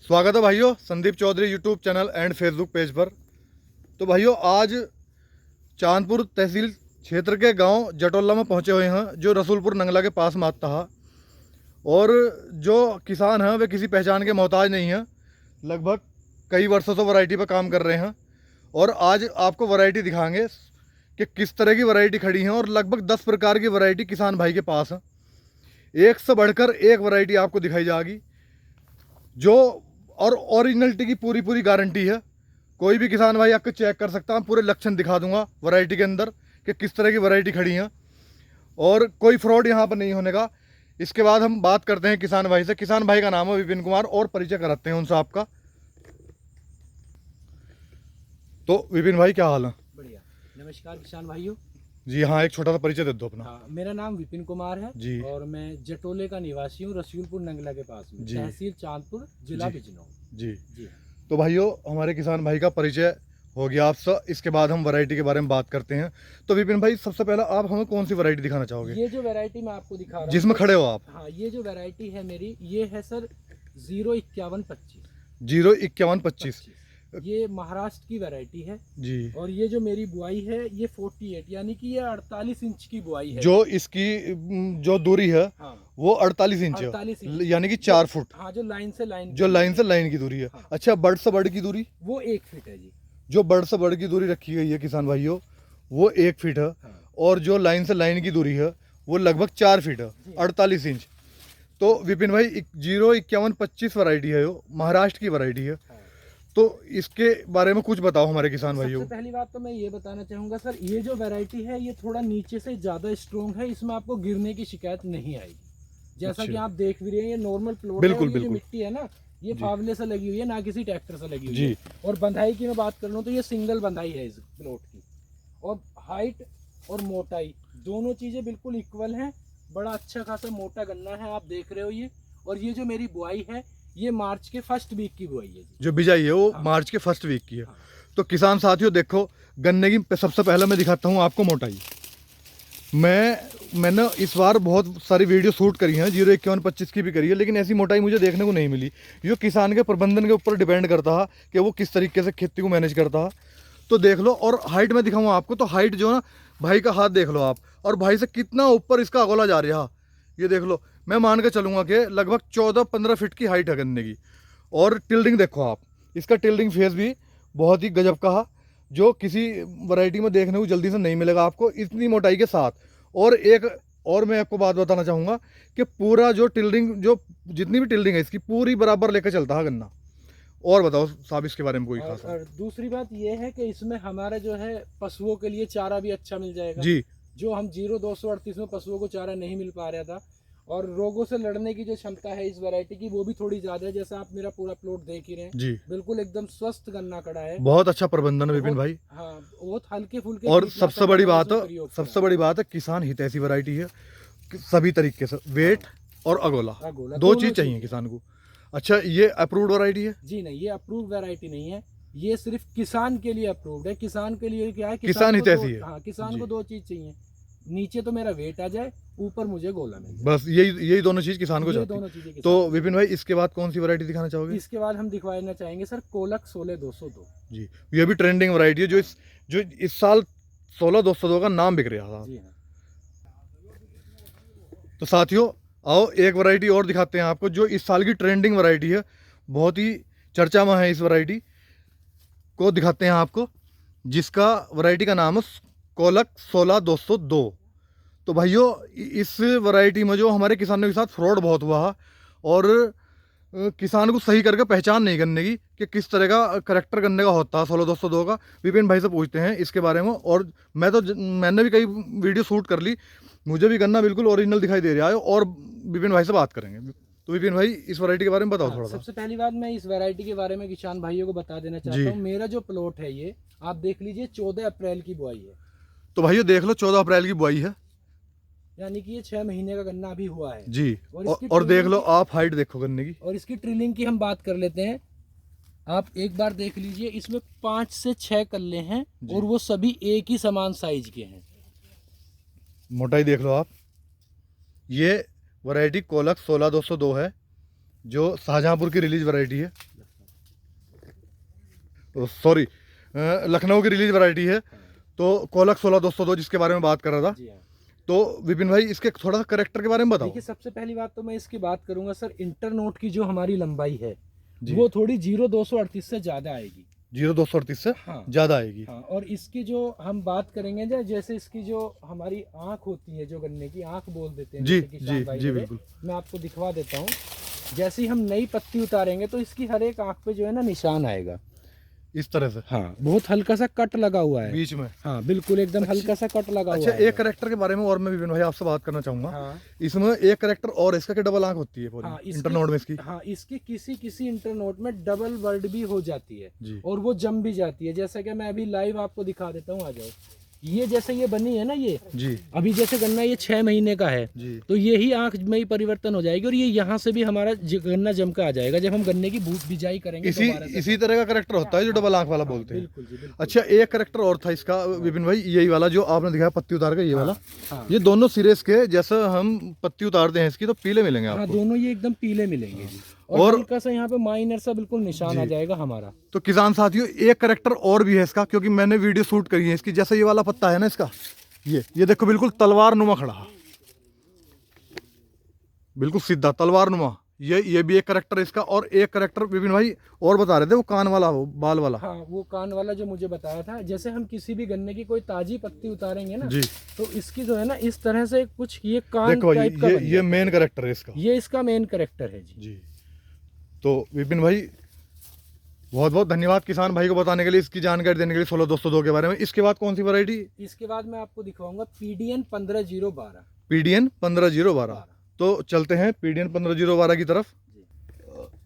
स्वागत है भाइयों Sandeep Chaudhary YouTube channel and Facebook page पर। तो भाइयों आज चांदपुर तहसील क्षेत्र के गांव जटोला में पहुंचे हुए हैं, जो रसूलपुर नंगला के पास में आता है। और जो किसान हैं वे किसी पहचान के मोहताज नहीं हैं, लगभग कई वर्षों से वैरायटी पर काम कर रहे हैं। और आज आपको वैरायटी दिखाएंगे कि किस तरह की वैरायटी खड़ी हैं, और लगभग 10 प्रकार की वैरायटी किसान भाई के पास है। एक से बढ़कर एक वैरायटी आपको दिखाई जाएगी, जो और ओरिजिनलिटी की पूरी गारंटी है। कोई भी किसान भाई आपको चेक कर सकता है, पूरे लक्षण दिखा दूंगा वैरायटी के अंदर कि किस तरह की वैरायटी खड़ी है, और कोई फ्रॉड यहाँ पर नहीं होने का। इसके बाद हम बात करते हैं किसान भाई से। किसान भाई का नाम है विपिन कुमार, और परिचय कराते हैं उनसे आपका। तो विपिन भाई क्या हाल है? बढ़िया। नमस्कार किसान भाइयों जी। हाँ, एक छोटा सा परिचय दे दो अपना। हाँ, मेरा नाम विपिन कुमार है जी। और मैं जटोले का निवासी हूँ, रसूलपुर नंगला के पास में, तहसील चांदपुर, जिला बिजनौर। जी। जी। तो भाइयों हमारे किसान भाई का परिचय हो गया आपसे, इसके बाद हम वैरायटी के बारे में बात करते हैं। तो विपिन भाई सबसे पहले आप हमें कौन सी वैरायटी दिखाना चाहोगे? ये जो वैरायटी मैं आपको दिखा रहा हूँ जिसमें खड़े हो आप। हाँ, ये जो वैरायटी है मेरी, ये है सर 05125। 05125 ये महाराष्ट्र की वैरायटी है जी। और ये जो मेरी बुआई है ये 48, यानी कि ये 48 इंच की बुआई है। जो इसकी जो दूरी है, हाँ, वो 48 इंच 48 है, इंच। यानी कि 4 फुट। हाँ, जो लाइन से लाइन की दूरी है। हाँ। अच्छा, बर्ड से बर्ड की दूरी? वो 1 फीट है जी। जो बर्ड से बर्ड की दूरी रखी गई है किसान भाइयों, वो 1 फीट है। हाँ। और जो लाइन से लाइन की दूरी है वो लगभग 4 फीट है, 48 इंच। तो विपिन भाई 05125 वैरायटी है, वो महाराष्ट्र की वैरायटी है। हाँ। तो इसके बारे में कुछ बताओ हमारे किसान भाइयों। सबसे पहली बात तो मैं ये बताना चाहूंगा सर, ये जो वैरायटी है ये थोड़ा नीचे से ज्यादा स्ट्रॉन्ग है, इसमें आपको गिरने की शिकायत नहीं आएगी। जैसा कि आप देख भी रहे हैं, ये नॉर्मल प्लॉट है, और ये जो मिट्टी है ना, ये फावले से लगी हुई है, ना किसी ट्रैक्टर से लगी हुई है। और बंधाई की मैं बात कर लूँ तो ये सिंगल बंधाई है इस प्लॉट की, और हाइट और मोटाई दोनों चीजें बिल्कुल इक्वल हैं। बड़ा अच्छा खासा मोटा गन्ना है, आप देख रहे हो ये। और ये जो मेरी बुआई है ये मार्च के फर्स्ट वीक की बुआई है। जो बिजाई है वो मार्च के फर्स्ट वीक की है। तो किसान साथियों देखो, गन्ने की सबसे पहले मैं दिखाता हूँ आपको मोटाई। मैंने इस बार बहुत सारी वीडियो शूट करी हैं, 05125 की भी करी है, लेकिन ऐसी मोटाई मुझे देखने को नहीं मिली। ये किसान के प्रबंधन के ऊपर डिपेंड करता है कि वो किस तरीके से खेती को मैनेज करता है। तो देख लो, और हाइट में दिखाऊँ आपको, तो हाइट जो ना भाई का हाथ देख लो आप, और भाई से कितना ऊपर इसका अगोला जा रहा है, ये देख लो। मैं मान के चलूँगा कि लगभग 14-15 फीट की हाइट है गन्ने की। और टिल्डिंग देखो आप, इसका टिल्डिंग फेस भी बहुत ही गजब का है, जो किसी वैरायटी में देखने को जल्दी से नहीं मिलेगा आपको इतनी मोटाई के साथ। और एक और मैं आपको बात बताना चाहूँगा कि पूरा जो टिल्डिंग, जो जितनी भी टिल्डिंग है इसकी, पूरी बराबर लेकर चलता है गन्ना। और बताओ साहब इसके बारे में कोई खास? और दूसरी बात ये है कि इसमें हमारा जो है पशुओं के लिए चारा भी अच्छा मिल जाएगा जी। जो हम 0-238 में पशुओं को चारा नहीं मिल पा रहा था। और रोगों से लड़ने की जो क्षमता है इस वैरायटी की, वो भी थोड़ी ज्यादा है। जैसा आप मेरा पूरा प्लॉट देख ही रहे हैं जी, बिल्कुल एकदम स्वस्थ गन्ना खड़ा है। बहुत अच्छा प्रबंधन है विपिन भाई। हाँ, बहुत हल्के फुल्के। और सबसे बड़ी बात है किसान हितैषी वैरायटी है सभी तरीके से, वेट और अगोला दो चीज चाहिए किसान को। अच्छा, ये अप्रूव्ड वैरायटी है? जी नहीं, ये अप्रूव्ड वैरायटी नहीं है, ये सिर्फ किसान के लिए अप्रूव्ड है। किसान के लिए क्या है, किसान हितैषी है। हाँ, किसान को 2 चीज चाहिए, नीचे तो मेरा वेट आ जाए, ऊपर मुझे गोला मिल जाए, बस यही दोनों चीज किसान को चाहिए। दोनों चीजें। तो विपिन भाई इसके बाद कौन सी वैरायटी दिखाना चाहोगे? इसके बाद हम दिखवाना चाहेंगे सर कोलक 16202 जी। ये भी ट्रेंडिंग वैरायटी है, जो इस साल 16202 का नाम बिक रहा था। जी हाँ। तो साथियों आओ एक वैरायटी और दिखाते हैं आपको, जो इस साल की ट्रेंडिंग वैरायटी है, बहुत ही चर्चा में है। इस वैरायटी को दिखाते हैं आपको, जिसका वैरायटी का नाम है कोलक 16202। तो भाइयों इस वैरायटी में जो हमारे किसानों के साथ फ्रॉड बहुत हुआ है, और किसान को सही करके पहचान नहीं करने की कि किस तरह का करेक्टर करने का होता है 16202 का। विपिन भाई से पूछते हैं इसके बारे में। और मैंने भी कई वीडियो शूट कर ली, मुझे भी गन्ना बिल्कुल ओरिजिनल दिखाई दे रहा है। और विपिन भाई से बात करेंगे। तो विपिन भाई इस वैरायटी के बारे में बताओ थोड़ा सा। सबसे पहली बात मैं इस वैरायटी के बारे में किसान भाइयों को बता देना चाहता हूँ। मेरा जो प्लॉट है ये आप देख लीजिए, 14 अप्रैल की बुआई है। तो भाइयों देख लो, 14 अप्रैल की बुआई है, यानी कि ये 6 महीने का गन्ना अभी हुआ है जी। और देख लो आप, हाइट देखो गन्ने की। और इसकी ट्रिलिंग की हम बात कर लेते हैं, आप एक बार देख लीजिए, इसमें 5 से 6 कल्ले हैं और वो सभी एक ही समान साइज के हैं। मोटाई देख लो आप। ये वैरायटी कोलक 16202 है, जो शाहजहांपुर की रिलीज वैरायटी है। सॉरी लखनऊ की रिलीज वैरायटी है। तो कोलक 16202 जिसके बारे में बात कर रहा था। जी हाँ। तो विपिन भाई इसके थोड़ा सा करेक्टर के बारे में बताओ। देखिए सबसे पहली बात तो मैं इसकी बात करूंगा सर, इंटरनोट की जो हमारी लंबाई है जी। वो थोड़ी 0-238 से ज्यादा आएगी। 0-238 से हाँ ज्यादा आएगी। हाँ। और इसकी जो हम बात करेंगे जैसे इसकी जो हमारी आंख होती है, जो गन्ने की आंख बोल देते हैं जी जैसे कि जी शाम भाई जी बोले, बिल्कुल। मैं आपको दिखवा देता हूँ। जैसे ही हम नई पत्ती उतारेंगे तो इसकी हर एक आंख पे जो है ना निशान आएगा इस तरह से। हाँ, बहुत हल्का सा कट लगा हुआ है बीच में। हाँ बिल्कुल एकदम हल्का सा कट लगा अच्छा, हुआ है। एक करेक्टर के बारे में और मैं विपिन भाई आपसे बात करना चाहूंगा। हाँ इसमें एक करेक्टर और इसका क्या डबल आंख होती है हाँ, इंटरनोड में इसकी। हाँ इसकी किसी इंटरनोट में डबल वर्ड भी हो जाती है जी। और वो जम भी जाती है। जैसे कि मैं अभी लाइव आपको दिखा देता हूँ, आ जाओ। ये जैसे ये बनी है ना, ये जी अभी जैसे गन्ना ये 6 महीने का है जी। तो ये ही आंख में ही परिवर्तन हो जाएगी और ये यहाँ से भी हमारा गन्ना जम के आ जाएगा जब हम गन्ने की बिजाई करेंगे। इसी तरह का करेक्टर होता है जो डबल आंख वाला बोलते हैं। बिल्कुल जी बिल्कुल। अच्छा, एक करेक्टर और था इसका विपिन भाई, यही वाला जो आपने दिखाया पत्ती उतार का, ये वाला। हाँ। ये दोनों सिरे के जैसे हम पत्ती उतारते हैं इसकी तो पीले मिलेंगे हाँ आपको। दोनों ये एकदम पीले मिलेंगे जी। और हल्का सा यहाँ पे माइनर सा बिल्कुल निशान आ जाएगा हमारा। तो किसान साथियों, एक करेक्टर और भी है इसका, क्योंकि मैंने वीडियो शूट करी है इसकी। जैसे ये वाला पत्ता है ना इसका, ये देखो बिल्कुल तलवार नुमा खड़ा, बिल्कुल सीधा तलवार नुमा। ये भी एक करेक्टर है इसका। और एक करेक्टर विपिन भाई और बता रहे थे, वो कान वाला, वो बाल वाला। हाँ वो कान वाला जो मुझे बताया था, जैसे हम किसी भी गन्ने की कोई ताजी पत्ती उतारेंगे ना जी, तो इसकी जो है ना इस तरह से कुछ ये कान देखो टाइप का बन ये जाता मेन करेक्टर है इसका। है। ये इसका मेन करेक्टर है जी। जी। तो विपिन भाई बहुत बहुत धन्यवाद किसान भाई को बताने के लिए, इसकी जानकारी देने के लिए 16202 के बारे में। इसके बाद कौन सी वैरायटी? इसके बाद मैं आपको दिखाऊंगा PDN 15012। PDN 15012। तो चलते हैं PDN 15012 की तरफ।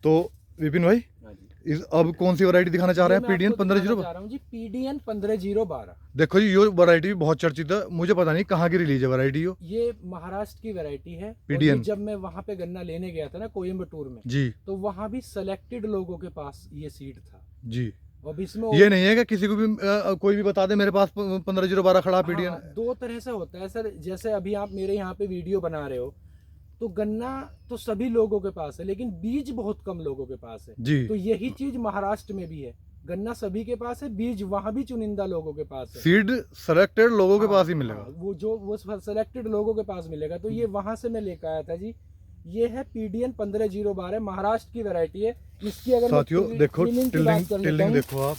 तो विपिन भाई हाँ जी। अब कौन सी वैरायटी दिखाना चाह रहे हैं? मैं PDN आपको दिखाना 15012। चाह रहा हूँ जी PDN 15012। देखो जी, ये वैरायटी भी बहुत चर्चित है। मुझे पता नहीं कहाँ की रिलीज है वैरायटी हो। ये महाराष्ट्र की वैरायटी है। और PDN। ये जब मैं वहाँ पे गन्ना लेने गया था ना कोयम्बटूर में, जी तो वहाँ भी सेलेक्टेड लोगों के पास ये सीड था। जी। अब इसमें ये नहीं है कि किसी को भी कोई भी बता दे मेरे पास 15012 खड़ा PDN। हाँ, दो तरह से होता है सर। जैसे अभी आप मेरे यहाँ पे वीडियो बना रहे हो तो गन्ना तो सभी लोगों के पास है लेकिन बीज बहुत कम लोगों के पास है। जी। तो यही चीज महाराष्ट्र में भी है, गन्ना सभी के पास है, बीज वहाँ भी चुनिंदा लोगों के पास है। सीड सेलेक्टेड लोगों के हाँ, पास ही मिलेगा। वो सेलेक्टेड लोगों के पास मिलेगा। तो ये वहां से मैं लेकर आया था जी। ये है PDN 15012, महाराष्ट्र की वैरायटी है। इसकी अगर साथियों देखो, टिल्डिंग मैं देखो आप।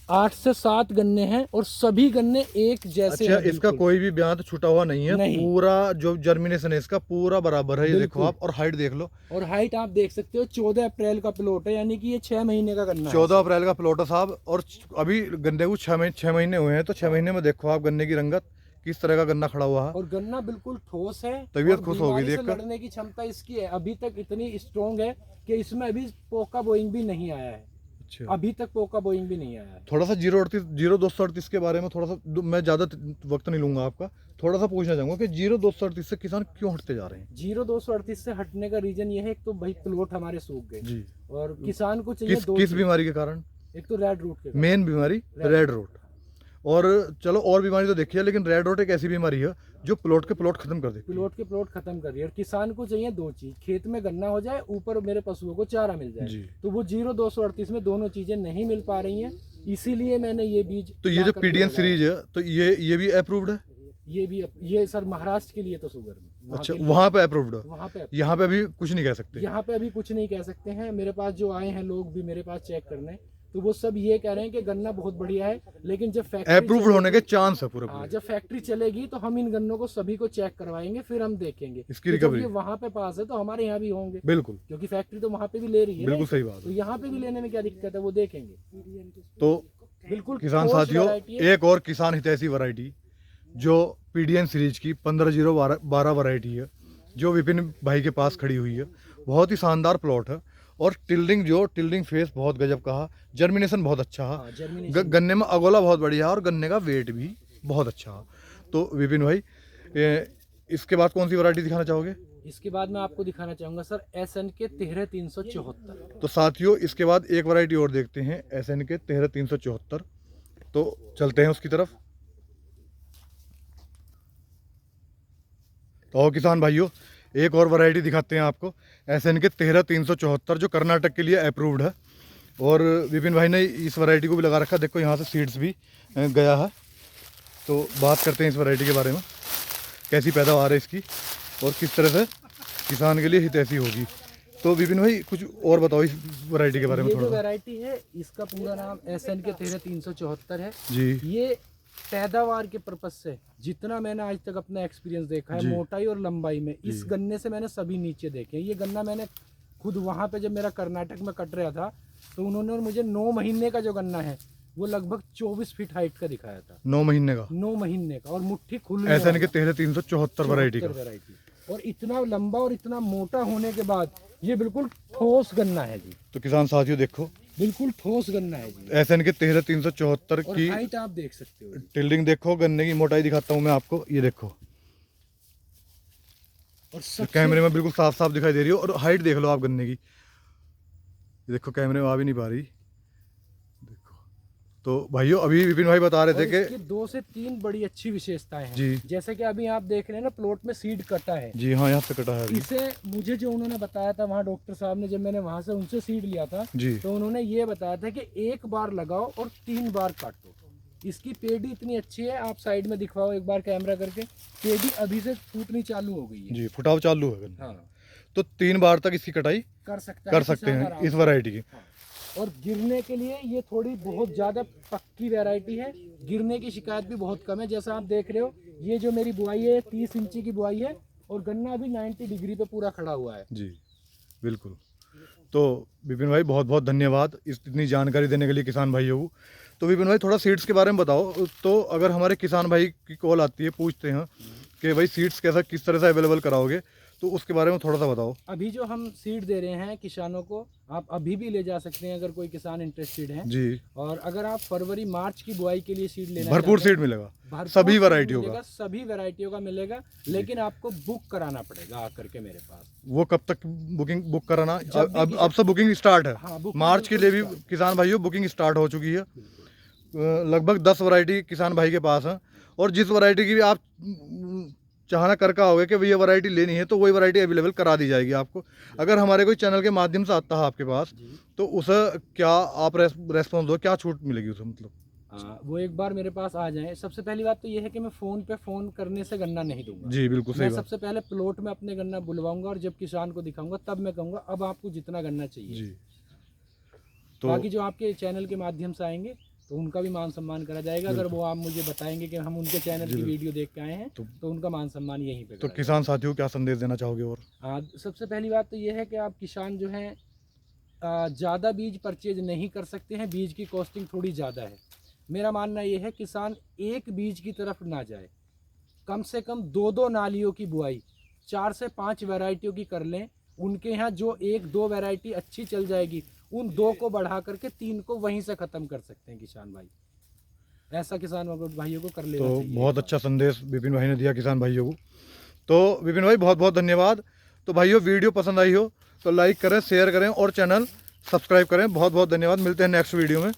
8 से 7 गन्ने हैं और सभी गन्ने एक जैसे अच्छा, हैं इसका बिल्कुल। कोई भी ब्यांत छूटा हुआ नहीं है। नहीं। पूरा जो जर्मिनेशन है इसका पूरा बराबर है। ये देखो बिल्कुल। आप, और हाइट देख लो। और हाइट आप देख सकते हो 14 अप्रैल का प्लॉट है, यानी कि ये 6 महीने का गन्ना 14 अप्रैल का प्लॉट है साहब। और अभी गन्ने को 6 महीने हुए हैं। तो 6 महीने में देखो आप गन्ने की रंगत, किस तरह का गन्ना खड़ा हुआ है। और गन्ना बिल्कुल ठोस है। तबीयत और खुश होगी बीमारी से देखकर। लड़ने की क्षमता इसकी है, अभी तक इतनी स्ट्रोंग है कि इसमें अभी पोका बोइंग भी नहीं आया है। अच्छा, अभी तक पोका बोइंग भी नहीं आया है। थोड़ा सा 0-238 के बारे में थोड़ा सा, मैं ज़्यादा वक्त नहीं लूंगा आपका, थोड़ा सा पूछना चाहूंगा कि 0-238 से किसान क्यों हटते जा रहे हैं? 0-238 से हटने का रीजन ये है, एक तो भाई प्लॉट हमारे सूख गए जी। और किसान को चाहिए किस बीमारी के कारण? एक तो रेड रूट के कारण। मेन बीमारी रेड रोट। और चलो और बीमारी तो देखी है, लेकिन रेड रोट एक ऐसी बीमारी है जो प्लॉट के प्लॉट खत्म कर देती है। प्लॉट के प्लॉट खत्म कर रही है। और किसान को चाहिए दो चीज, खेत में गन्ना हो जाए, ऊपर मेरे पशुओं को चारा मिल जाए। जी। तो वो 0-238 में दोनों चीजें नहीं मिल पा रही हैं, इसीलिए मैंने ये बीज। तो ये जो PDN सीरीज है, तो ये भी अप्रूव्ड है? ये भी ये सर महाराष्ट्र के लिए तो शुगर में। अच्छा, वहाँ पे अप्रूव्ड है। वहाँ पे यहाँ पे अभी कुछ नहीं कह सकते। यहाँ पे अभी कुछ नहीं कह सकते हैं। मेरे पास जो आए हैं लोग भी मेरे पास चेक करने, तो वो सब ये कह रहे हैं कि गन्ना बहुत बढ़िया है, लेकिन जब फैक्ट्री अप्रूव्ड होने के चांस है पूरे हाँ, पूरे। जब फैक्ट्री चलेगी तो हम इन गन्नों को सभी को चेक करवाएंगे, फिर हम देखेंगे इसकी कि जब रिकवरी। ये वहाँ पे पास है तो हमारे यहाँ भी होंगे, बिल्कुल क्योंकि फैक्ट्री तो वहाँ पे भी ले रही है ना। बिल्कुल सही बात तो है। यहाँ पे भी लेने में क्या दिक्कत है, वो देखेंगे। तो बिल्कुल किसान ठोस साथियों, variety है। एक और किसान हितैषी वैरायटी जो PDN सीरीज की 15012 वैरायटी है, जो विपिन भाई के पास खड़ी हुई है। बहुत ही शानदार प्लॉट है। और टिल्डिंग फेस बहुत गजब का है। जर्मिनेशन बहुत अच्छा है। हाँ, germination। गन्ने में अगोला बहुत बढ़िया है और गन्ने का वेट भी बहुत अच्छा है। तो विपिन भाई इसके बाद कौन सी वैरायटी दिखाना चाहोगे? इसके बाद मैं आपको दिखाना चाहूंगा सर SNK 13374। तो साथियों, इसके बाद एक वैरायटी और देखते हैं, SNK 13374। तो चलते हैं उसकी तरफ। तो किसान भाइयों, एक और वैरायटी दिखाते हैं आपको, SNK 13374, जो कर्नाटक के लिए अप्रूव्ड है। और विपिन भाई ने इस वैरायटी को भी लगा रखा, देखो यहाँ से सीड्स भी गया है। तो बात करते हैं इस वैरायटी के बारे में, कैसी पैदावार है इसकी और किस तरह से किसान के लिए हितैषी होगी। तो विपिन भाई कुछ और बताओ इस वैरायटी के बारे में ये थोड़ा। जो वैरायटी है इसका पूरा नाम SNK 13374 है जी ये पैदावार के पर्पज से जितना मैंने आज तक अपना एक्सपीरियंस देखा है जी। मोटाई और लंबाई में, इस गन्ने से मैंने सभी नीचे देखे हैं। ये गन्ना मैंने खुद वहाँ पे जब मेरा कर्नाटक में कट रहा था तो उन्होंने मुझे 9 महीने का जो गन्ना है वो लगभग 24 फीट हाइट का दिखाया था। 9 महीने का 9 महीने का और मुट्ठी खुल SNK 13374 वैरायटी का। और इतना लंबा और इतना मोटा होने के बाद ये बिल्कुल ठोस गन्ना है जी। तो किसान साथियों देखो बिल्कुल ठोस गन्ना है जी। SNK 13374 और की हाइट आप देख सकते हो। टिल्डिंग देखो, गन्ने की मोटाई दिखाता हूँ मैं आपको, ये देखो और सबसे कैमरे में बिल्कुल साफ साफ दिखाई दे रही हो। और हाइट देख लो आप गन्ने की, ये देखो कैमरे में आ भी नहीं पा रही, देखो। तो भाइयों अभी विपिन भाई बता रहे थे कि 2 से 3 बड़ी अच्छी विशेषताएं हैं जी। जैसे कि अभी आप देख रहे हैं ना प्लॉट में सीड कटा है। जी हाँ, यहाँ से कटा है अभी। इसे मुझे जो उन्होंने बताया था वहाँ डॉक्टर साहब ने, जब मैंने वहाँ से उनसे सीड लिया था जी तो उन्होंने ये बताया था कि 1 बार लगाओ और 3 बार काटो। इसकी पेड़ी इतनी अच्छी है, आप साइड में दिखवाओ एक बार कैमरा करके, पेड़ी अभी से फूटनी चालू हो गई है। जी फुटाव चालू है गन्ने। हाँ तो 3 बार तक इसकी कटाई कर सकते सकते हैं इस वैरायटी की। हाँ। और गिरने के लिए ये थोड़ी बहुत ज़्यादा पक्की वैरायटी है, गिरने की शिकायत भी बहुत कम है। जैसा आप देख रहे हो ये जो मेरी बुआई है 30 इंची की बुआई है और गन्ना अभी 90 डिग्री पे पूरा खड़ा हुआ है। जी बिल्कुल। तो विपिन भाई बहुत बहुत धन्यवाद इतनी जानकारी देने के लिए किसान भाइयों को। तो विपिन भाई थोड़ा सीड्स के बारे में बताओ। तो अगर हमारे किसान भाई की कॉल आती है, पूछते हैं कि भाई सीड्स कैसा किस तरह से अवेलेबल कराओगे, तो उसके बारे में थोड़ा सा बताओ। अभी जो हम सीड दे रहे हैं किसानों को, आप अभी भी ले जा सकते हैं अगर कोई किसान इंटरेस्टेड है जी। और अगर आप फरवरी मार्च की बुआई के लिए सीड लेना भरपूर चाहते हैं, सीड मिलेगा, भरपूर सभी सीड वैरायटियों मिलेगा, का। सभी वैरायटियों का मिलेगा, लेकिन आपको बुक कराना पड़ेगा आकर के मेरे पास। वो कब तक बुक कराना? जब भी अब से बुकिंग स्टार्ट है। हाँ, बुकिंग मार्च के लिए भी बिल्कुल किसान भाइयों बुकिंग स्टार्ट हो चुकी है। लगभग 10 वैरायटी किसान भाई के पास है। और जिस वैरायटी की भी आप चाहना कर का होगा कि ये वैरायटी लेनी है तो वही वैरायटी अवेलेबल करा दी जाएगी आपको। अगर हमारे कोई चैनल के माध्यम से आता है आपके पास तो उसे क्या आप रेस्पॉन्स दो, क्या छूट मिलेगी उसे? मतलब वो एक बार मेरे पास आ जाए। सबसे पहली बात तो ये है कि मैं फ़ोन पे फ़ोन करने से गन्ना नहीं दूंगा। जी बिल्कुल सही मैं बात। सबसे पहले प्लॉट में अपने गन्ना बुलवाऊंगा और जब किसान को दिखाऊंगा तब मैं कहूँगा अब आपको जितना गन्ना चाहिए। जी तो बाकी जो आपके चैनल के माध्यम से आएंगे तो उनका भी मान सम्मान करा जाएगा। अगर वो आप मुझे बताएंगे कि हम उनके चैनल की वीडियो देख के आए हैं तो उनका मान सम्मान यहीं पे तो करा किसान साथियों क्या संदेश देना चाहोगे? और हाँ, सबसे पहली बात तो ये है कि आप किसान जो हैं ज़्यादा बीज परचेज नहीं कर सकते हैं, बीज की कॉस्टिंग थोड़ी ज़्यादा है। मेरा मानना ये है किसान एक बीज की तरफ ना जाए, कम से कम 2-2 नालियों की बुआई 4 से 5 वैरायटियों की कर लें। उनके यहाँ जो 1-2 वैरायटी अच्छी चल जाएगी उन 2 को बढ़ा करके 3 को वहीं से ख़त्म कर सकते हैं किसान भाई। ऐसा किसान भाइयों को कर लेना तो चाहिए। बहुत अच्छा संदेश विपिन भाई ने दिया किसान भाइयों को। तो विपिन भाई बहुत बहुत धन्यवाद। तो भाइयों वीडियो पसंद आई हो तो लाइक करें, शेयर करें और चैनल सब्सक्राइब करें। बहुत बहुत धन्यवाद। मिलते हैं नेक्स्ट वीडियो में।